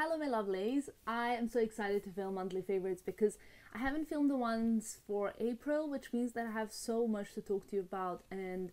Hello my lovelies, I am so excited to film monthly favorites because I haven't filmed the ones for April, which means that I have so much to talk to you about, and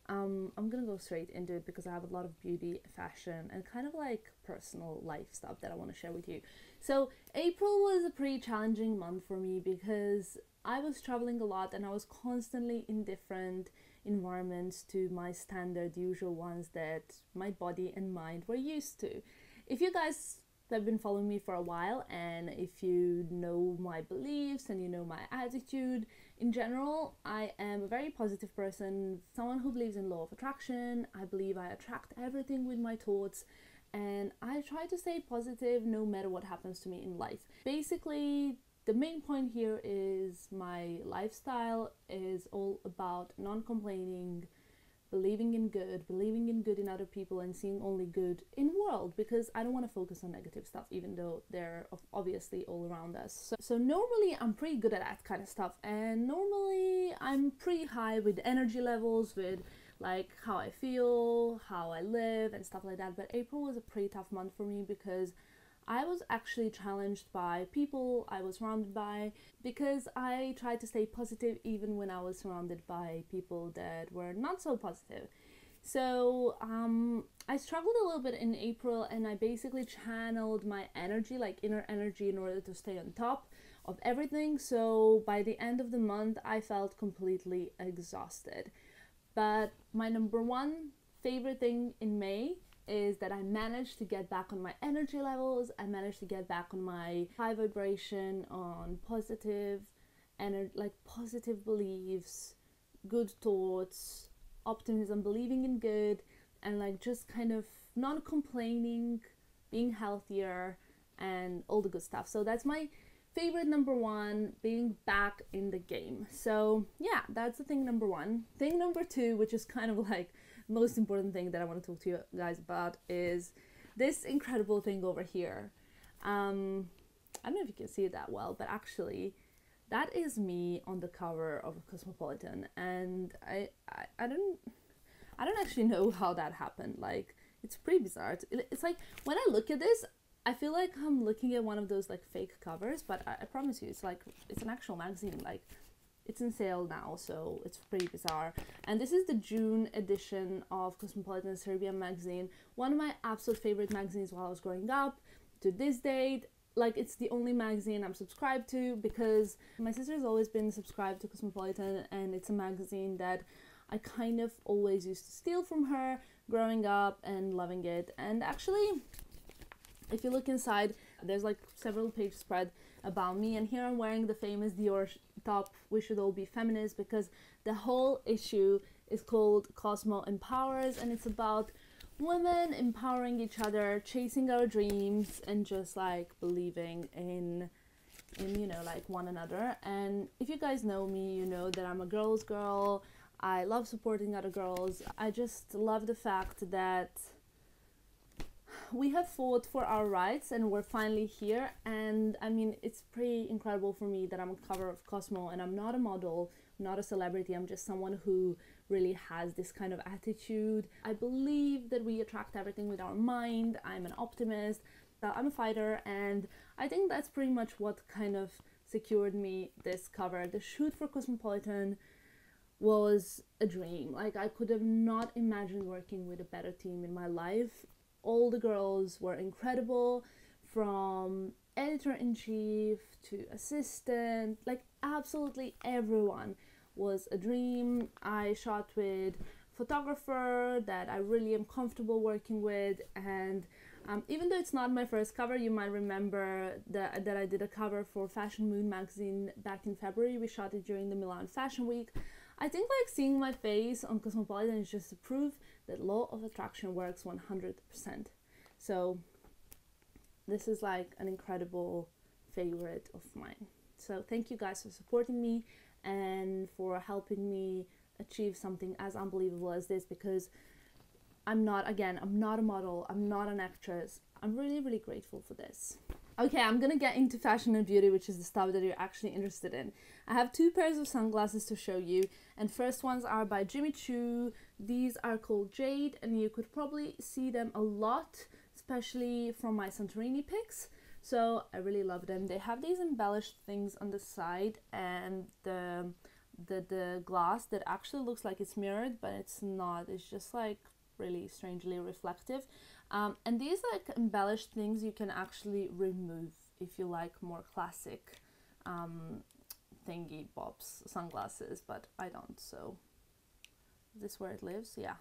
I'm gonna go straight into it because I have a lot of beauty, fashion, and kind of like personal life stuff that I want to share with you. So April was a pretty challenging month for me because I was traveling a lot and I was constantly in different environments to my standard usual ones that my body and mind were used to. If you guys have been following me for a while, and if you know my beliefs and you know my attitude in general, I am a very positive person, someone who believes in law of attraction. I believe I attract everything with my thoughts, and I try to stay positive no matter what happens to me in life. Basically, the main point here is my lifestyle is all about non-complaining, believing in good in other people, and seeing only good in world, because I don't want to focus on negative stuff, even though they're obviously all around us. So normally I'm pretty good at that kind of stuff, and normally I'm pretty high with energy levels, with like how I feel, how I live and stuff like that. But April was a pretty tough month for me because I was actually challenged by people I was surrounded by, because I tried to stay positive even when I was surrounded by people that were not so positive. So I struggled a little bit in April, and I basically channeled my energy, like inner energy, in order to stay on top of everything. So by the end of the month I felt completely exhausted. But my number one favorite thing in May is that I managed to get back on my energy levels. I managed to get back on my high vibration, on positive energy, like positive beliefs, good thoughts, optimism, believing in good, and like just kind of non-complaining, being healthier, and all the good stuff. So that's my favorite number one, being back in the game. So yeah, that's the thing number one. Thing number two, which is kind of like most important thing that I want to talk to you guys about, is this incredible thing over here. I don't know if you can see it that well, but actually that is me on the cover of Cosmopolitan, and I don't actually know how that happened. Like, it's pretty bizarre. It's like when I look at this, I feel like I'm looking at one of those like fake covers, but I promise you it's like it's an actual magazine. Like, it's in sale now, so it's pretty bizarre. And this is the June edition of Cosmopolitan Serbian magazine, one of my absolute favorite magazines while I was growing up. To this date, like, it's the only magazine I'm subscribed to, because my sister has always been subscribed to Cosmopolitan, and it's a magazine that I kind of always used to steal from her growing up and loving it. And actually, if you look inside, there's like several page spread about me, and here I'm wearing the famous Dior top, "We Should All Be Feminists," because the whole issue is called Cosmo Empowers, and it's about women empowering each other, chasing our dreams, and just like believing in you know, like one another. And if you guys know me, you know that I'm a girl's girl. I love supporting other girls. I just love the fact that we have fought for our rights and we're finally here. And I mean, it's pretty incredible for me that I'm on cover of Cosmo, and I'm not a model, not a celebrity. I'm just someone who really has this kind of attitude. I believe that we attract everything with our mind. I'm an optimist. I'm a fighter, and I think that's pretty much what kind of secured me this cover. The shoot for Cosmopolitan was a dream. Like, I could have not imagined working with a better team in my life. All the girls were incredible, from editor-in-chief to assistant, like absolutely everyone was a dream. I shot with photographer that I really am comfortable working with, and even though it's not my first cover, you might remember that I did a cover for Fashion Moon magazine back in February. We shot it during the Milan Fashion Week. I think like seeing my face on Cosmopolitan is just a proof that law of attraction works 100%. So this is like an incredible favorite of mine. So thank you guys for supporting me and for helping me achieve something as unbelievable as this, because I'm not a model, I'm not an actress. I'm really, really grateful for this. Okay, I'm gonna get into fashion and beauty, which is the stuff that you're actually interested in. I have two pairs of sunglasses to show you, and first ones are by Jimmy Choo. These are called Jade, and you could probably see them a lot, especially from my Santorini pics. So I really love them. They have these embellished things on the side, and the glass that actually looks like it's mirrored, but it's not. It's just like really strangely reflective. And these like embellished things you can actually remove if you like more classic thingy bobs sunglasses, but I don't. So is this where it lives? Yeah.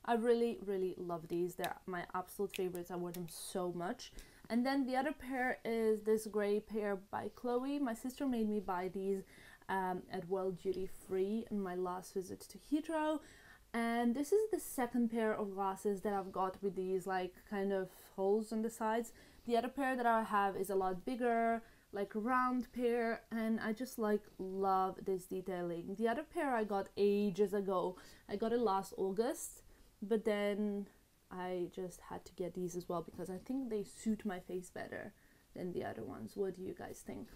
I really love these. They're my absolute favorites. I wear them so much. And then the other pair is this gray pair by Chloe. My sister made me buy these at World Duty Free in my last visit to Heathrow. And this is the second pair of glasses that I've got with these like kind of holes on the sides. The other pair that I have is a lot bigger, like a round pair, and I just like love this detailing. The other pair I got ages ago. I got it last August, but then I just had to get these as well because I think they suit my face better than the other ones. What do you guys think?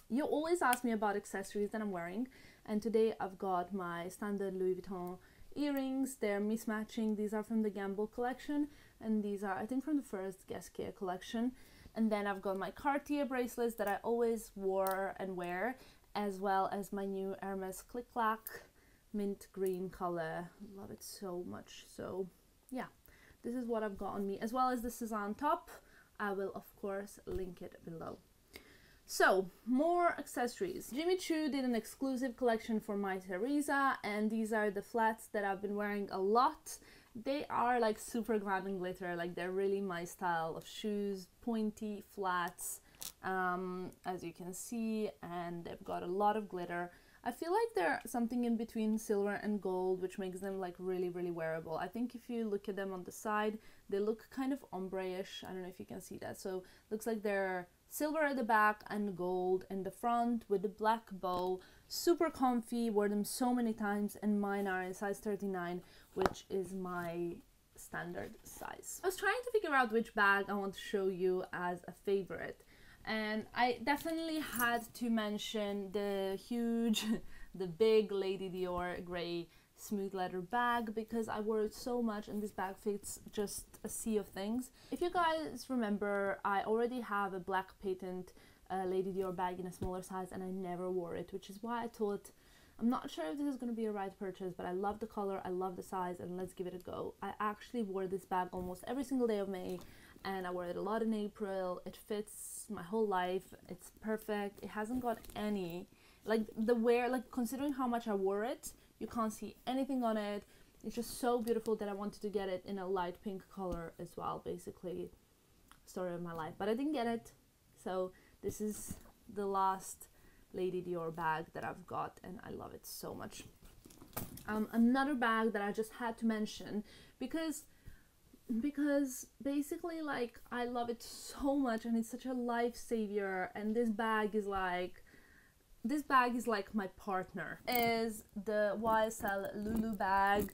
You always ask me about accessories that I'm wearing, and today I've got my standard Louis Vuitton earrings. They're mismatching. These are from the Gamble collection, and these are I think from the first Guess Care collection. And then I've got my Cartier bracelets that I always wore and wear, as well as my new Hermes Click Clack mint green color. Love it so much. So yeah, this is what I've got on me, as well as the Cezanne top. I will of course link it below. So more accessories. Jimmy Choo did an exclusive collection for my Teresa, and these are the flats that I've been wearing a lot. They are like super glam and glitter, like they're really my style of shoes, pointy flats, as you can see, and they've got a lot of glitter. I feel like they're something in between silver and gold, which makes them like really wearable. I think if you look at them on the side, they look kind of ombre-ish. I don't know if you can see that. So looks like they're silver at the back and gold in the front with the black bow. Super comfy, wore them so many times, and mine are in size 39, which is my standard size. I was trying to figure out which bag I want to show you as a favorite, and I definitely had to mention the huge, the big Lady Dior gray smooth leather bag, because I wore it so much and this bag fits just a sea of things. If you guys remember, I already have a black patent Lady Dior bag in a smaller size, and I never wore it, which is why I thought, I'm not sure if this is going to be a right purchase, but I love the color, I love the size, and let's give it a go. I actually wore this bag almost every single day of May, and I wore it a lot in April. It fits my whole life. It's perfect. It hasn't got any, like the wear, like considering how much I wore it, you can't see anything on it. It's just so beautiful that I wanted to get it in a light pink color as well. Basically, story of my life, but I didn't get it. So this is the last Lady Dior bag that I've got, and I love it so much. Another bag that I just had to mention because basically, like, I love it so much and it's such a lifesaver, and this bag is like my partner, is the YSL Lulu bag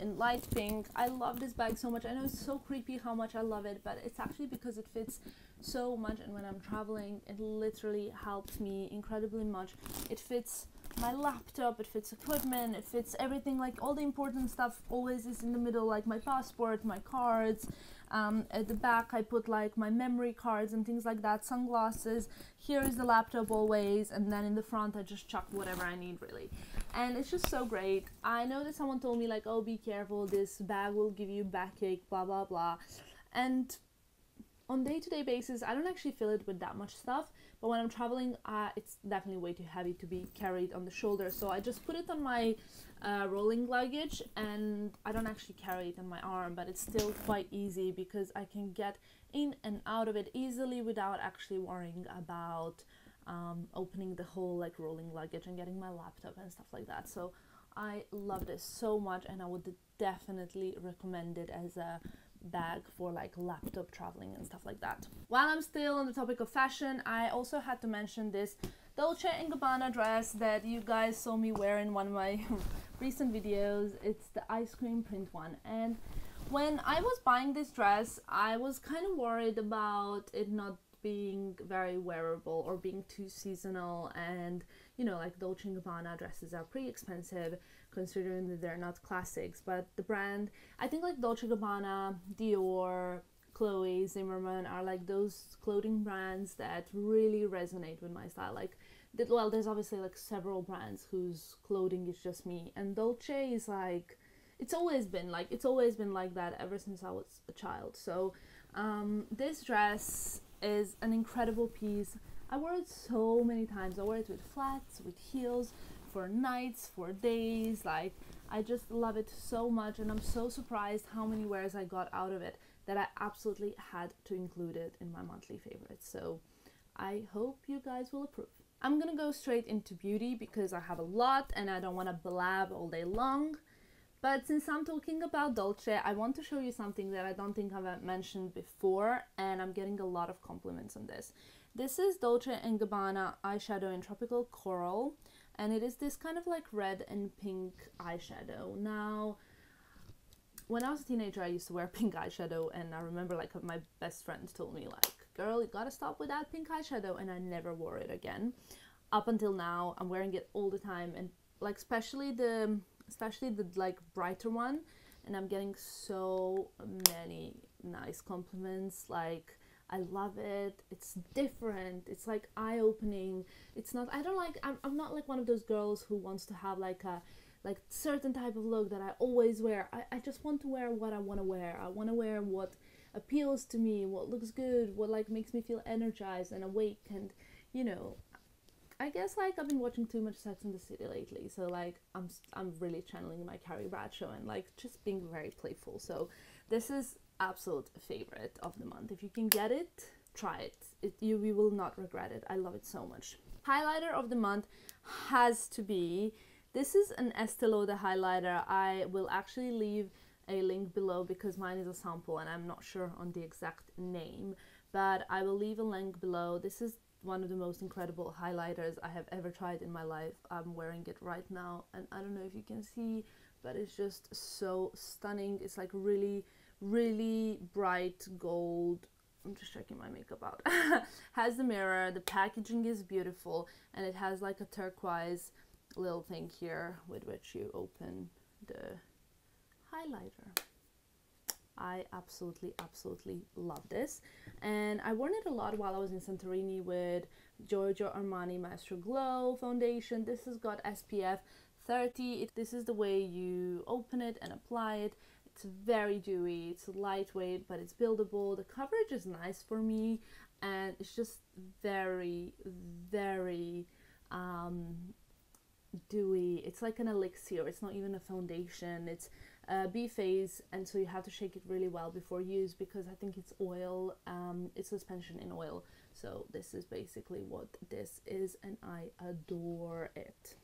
in light pink. I love this bag so much. I know it's so creepy how much I love it, but it's actually because it fits so much, and when I'm traveling it literally helps me incredibly much. It fits my laptop, it fits equipment, it fits everything, like all the important stuff always is in the middle, like my passport, my cards. At the back I put like my memory cards and things like that, sunglasses. Here is the laptop always, and then in the front I just chuck whatever I need, really. And it's just so great. I know that someone told me like, oh, be careful, this bag will give you backache, blah blah blah, and on day-to-day basis I don't actually feel it with that much stuff, but when I'm traveling it's definitely way too heavy to be carried on the shoulder, so I just put it on my rolling luggage, and I don't actually carry it on my arm, but it's still quite easy because I can get in and out of it easily without actually worrying about opening the whole like rolling luggage and getting my laptop and stuff like that. So I love this so much, and I would definitely recommend it as a bag for like laptop traveling and stuff like that. While I'm still on the topic of fashion, I also had to mention this Dolce & Gabbana dress that you guys saw me wear in one of my recent videos. It's the ice cream print one, and when I was buying this dress I was kind of worried about it not being very wearable or being too seasonal, and you know, like Dolce & Gabbana dresses are pretty expensive considering that they're not classics, but the brand, I think like Dolce & Gabbana, Dior, Chloe, Zimmerman are like those clothing brands that really resonate with my style. Like, well, there's obviously like several brands whose clothing is just me, and Dolce is like, it's always been like that ever since I was a child. So this dress is an incredible piece. I wore it so many times. I wore it with flats, with heels, for nights, for days. Like, I just love it so much, and I'm so surprised how many wears I got out of it that I absolutely had to include it in my monthly favorites. So I hope you guys will approve. I'm gonna go straight into beauty because I have a lot and I don't want to blab all day long. But since I'm talking about Dolce, I want to show you something that I don't think I've mentioned before, and I'm getting a lot of compliments on this. This is Dolce & Gabbana eyeshadow in Tropical Coral, and it is this kind of like red and pink eyeshadow. Now, when I was a teenager, I used to wear pink eyeshadow, and I remember like my best friend told me like, girl, you gotta stop with that pink eyeshadow, and I never wore it again. Up until now, I'm wearing it all the time, and like especially the like brighter one, and I'm getting so many nice compliments. Like, I love it, it's different, it's like eye-opening. It's not, I'm not like one of those girls who wants to have like a certain type of look that I always wear. I just want to wear what I want to wear. I want to wear what appeals to me, what looks good, what like makes me feel energized and awake. And you know, I guess like I've been watching too much Sex and the City lately, so like I'm really channeling my Carrie Bradshaw and like just being very playful. So this is absolute favorite of the month. If you can get it, try it. You will not regret it. I love it so much. Highlighter of the month has to be, this is an Estee Lauder highlighter. I will actually leave a link below because mine is a sample and I'm not sure on the exact name, but I will leave a link below. This is one of the most incredible highlighters I have ever tried in my life. I'm wearing it right now, and I don't know if you can see, but it's just so stunning. It's like really, really bright gold. I'm just checking my makeup out. Has the mirror, the packaging is beautiful, and it has like a turquoise little thing here with which you open the highlighter. I absolutely love this, and I worn it a lot while I was in Santorini with Giorgio Armani Maestro Glow foundation. This has got SPF 30. This is the way you open it and apply it. It's very dewy, it's lightweight, but it's buildable. The coverage is nice for me, and it's just very dewy. It's like an elixir. It's not even a foundation. It's B phase, and so you have to shake it really well before use because I think it's oil. It's suspension in oil. So this is basically what this is, and I adore it.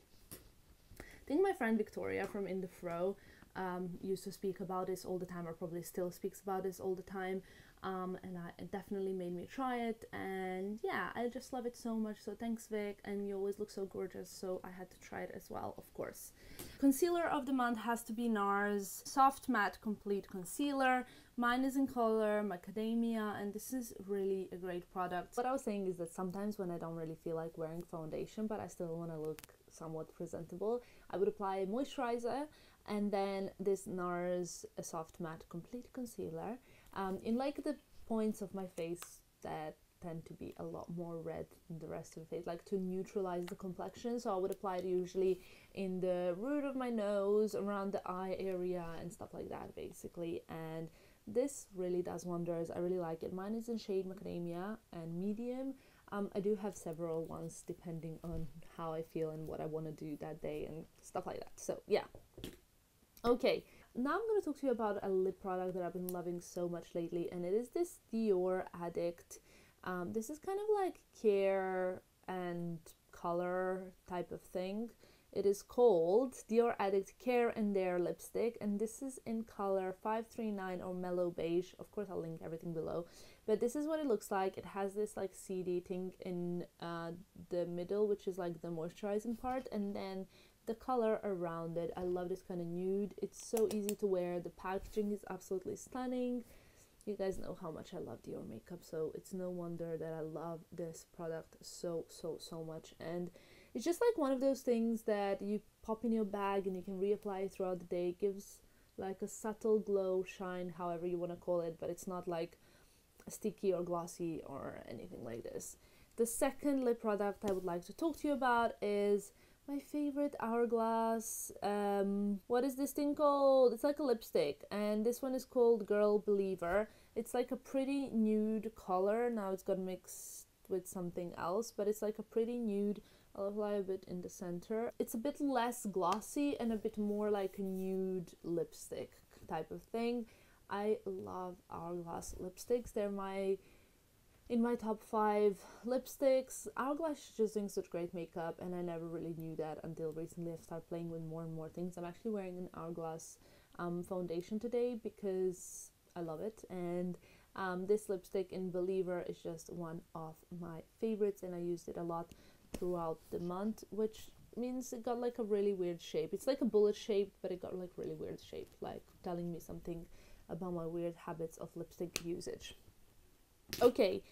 I think my friend Victoria from In the Fro used to speak about this all the time, or probably still speaks about this all the time, and it definitely made me try it, and yeah, I just love it so much. So thanks, Vic, and you always look so gorgeous, so I had to try it as well, of course. Concealer of the month has to be NARS Soft Matte Complete Concealer. Mine is in color Macadamia, and this is really a great product. What I was saying is that sometimes when I don't really feel like wearing foundation, but I still want to look somewhat presentable, I would apply a moisturizer and then this NARS Soft Matte Complete Concealer in like the points of my face that tend to be a lot more red than the rest of the face, like to neutralize the complexion. So I would apply it usually in the root of my nose, around the eye area and stuff like that, basically, and this really does wonders. I really like it. Mine is in shade Macadamia and medium. I do have several ones depending on how I feel and what I want to do that day and stuff like that. So yeah. Okay, now I'm going to talk to you about a lip product that I've been loving so much lately, and it is this Dior Addict. This is kind of like care and color type of thing. It is called Dior Addict Care and Dare Lipstick, and this is in color 539 or Mellow Beige. Of course, I'll link everything below. But this is what it looks like. It has this like seedy thing in the middle, which is like the moisturizing part, and then the color around it. I love this kind of nude. It's so easy to wear. The packaging is absolutely stunning. You guys know how much I love Dior makeup, so it's no wonder that I love this product so much. And it's just like one of those things that you pop in your bag and you can reapply it throughout the day. It gives like a subtle glow, shine, however you want to call it, but it's not like sticky or glossy or anything like this. The second lip product I would like to talk to you about is my favorite Hourglass. What is this thing called? It's like a lipstick, and this one is called Girl Believer. It's like a pretty nude color. Now it's got mixed with something else, but it's like a pretty nude. I'll apply a bit in the center. It's a bit less glossy and a bit more like a nude lipstick type of thing. I love Hourglass lipsticks. They're in my top 5 lipsticks. Hourglass is just doing such great makeup, and I never really knew that until recently. I've started playing with more and more things. I'm actually wearing an Hourglass foundation today because I love it, and this lipstick in Believer is just one of my favorites, and I used it a lot throughout the month, which means it got like a really weird shape. It's like a bullet shape, but it got like really weird shape, like telling me something about my weird habits of lipstick usage. Okay,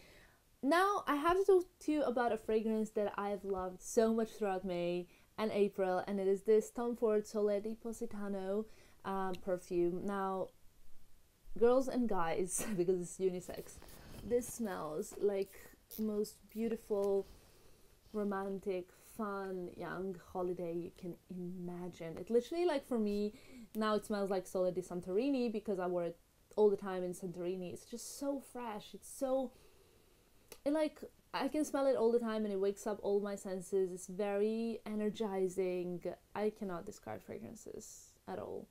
now I have to talk to you about a fragrance that I've loved so much throughout May and April, and it is this Tom Ford Sole di Positano perfume. Now, girls and guys, because it's unisex, this smells like the most beautiful, romantic, fun, young holiday you can imagine. It literally, like, for me, now it smells like Sole di Santorini because I wore it all the time in Santorini. It's just so fresh. Like, I can smell it all the time and it wakes up all my senses. It's very energizing. I cannot describe fragrances at all.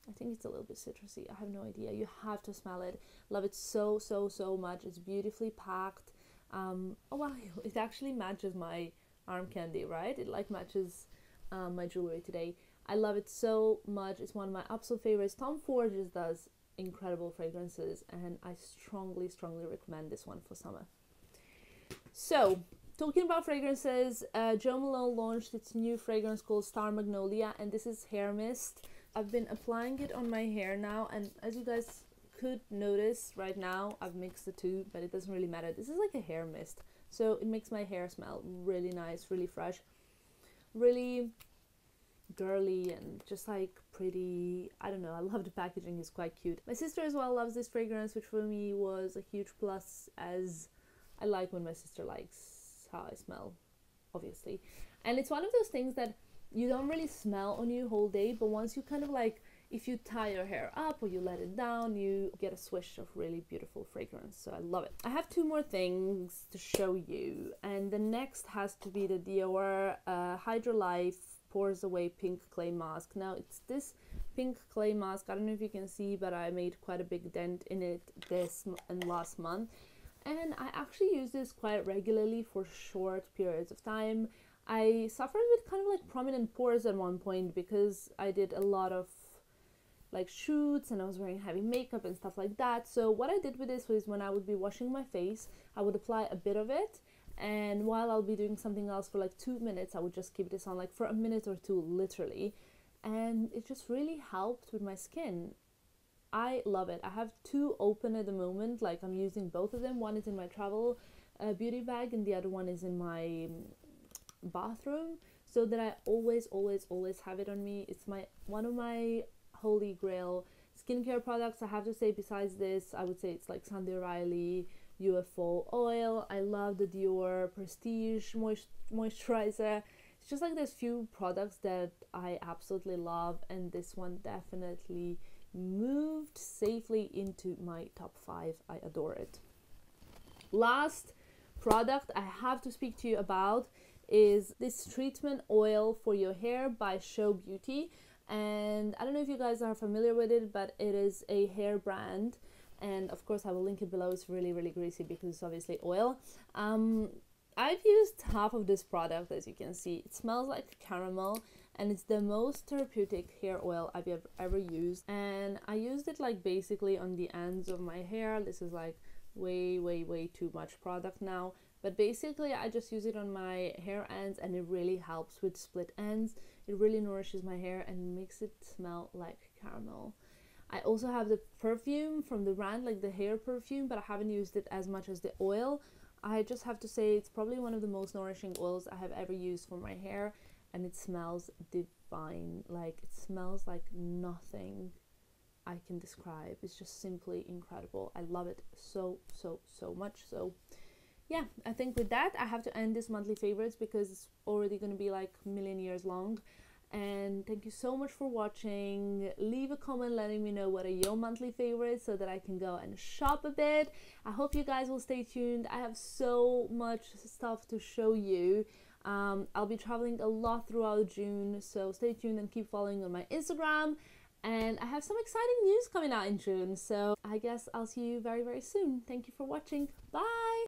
I think it's a little bit citrusy. I have no idea. You have to smell it. Love it so, so, so much. It's beautifully packed. Oh wow, it actually matches my arm candy, right? It like matches my jewelry today. I love it so much. It's one of my absolute favorites. Tom Ford just does incredible fragrances, and I strongly recommend this one for summer. So, talking about fragrances, Jo Malone launched its new fragrance called Star Magnolia, and this is hair mist. I've been applying it on my hair now, and as you guys could notice right now, I've mixed the two, but it doesn't really matter. This is like a hair mist, so it makes my hair smell really nice, really fresh, really girly, and just like pretty. I don't know, I love the packaging. It's quite cute. My sister as well loves this fragrance, which for me was a huge plus, as I like when my sister likes how I smell, obviously. And it's one of those things that you don't really smell on you whole day, but once you kind of like, if you tie your hair up or you let it down, you get a swish of really beautiful fragrance. So I love it. I have 2 more things to show you, and the next has to be the Dior Hydra Life Pores Away Pink Clay Mask. Now, it's this pink clay mask. I don't know if you can see, but I made quite a big dent in it this and last month, and I actually use this quite regularly for short periods of time. I suffered with kind of like prominent pores at one point because I did a lot of like shoots and I was wearing heavy makeup and stuff like that. So what I did with this was, when I would be washing my face, I would apply a bit of it, and while I'll be doing something else for like 2 minutes, I would just keep this on like for a minute or two, literally, and it just really helped with my skin. I love it. I have 2 open at the moment, like I'm using both of them. One is in my travel beauty bag, and the other one is in my bathroom, so that I always have it on me. It's one of my holy grail skincare products. I have to say, besides this, I would say it's like Sunday Riley UFO oil. I love the Dior Prestige moisturizer. It's just like there's few products that I absolutely love, and this one definitely moved safely into my top 5. I adore it. Last product I have to speak to you about is this treatment oil for your hair by Show Beauty, and I don't know if you guys are familiar with it, but it is a hair brand, and of course I will link it below. It's really greasy because it's obviously oil. I've used half of this product. As you can see, it smells like caramel, and it's the most therapeutic hair oil I've ever used, and I used it like basically on the ends of my hair. This is like way too much product now, but basically I just use it on my hair ends, and it really helps with split ends. It really nourishes my hair and makes it smell like caramel. I also have the perfume from the brand, like the hair perfume, but I haven't used it as much as the oil. I just have to say it's probably one of the most nourishing oils I have ever used for my hair, and it smells divine. Like, it smells like nothing I can describe. It's just simply incredible. I love it so much. So yeah, I think with that I have to end this monthly favorites because it's already going to be like a million years long. And thank you so much for watching. Leave a comment letting me know what are your monthly favorites so that I can go and shop a bit. I hope you guys will stay tuned. I have so much stuff to show you. I'll be traveling a lot throughout June, so stay tuned and keep following on my Instagram. And I have some exciting news coming out in June, so I guess I'll see you very soon. Thank you for watching. Bye!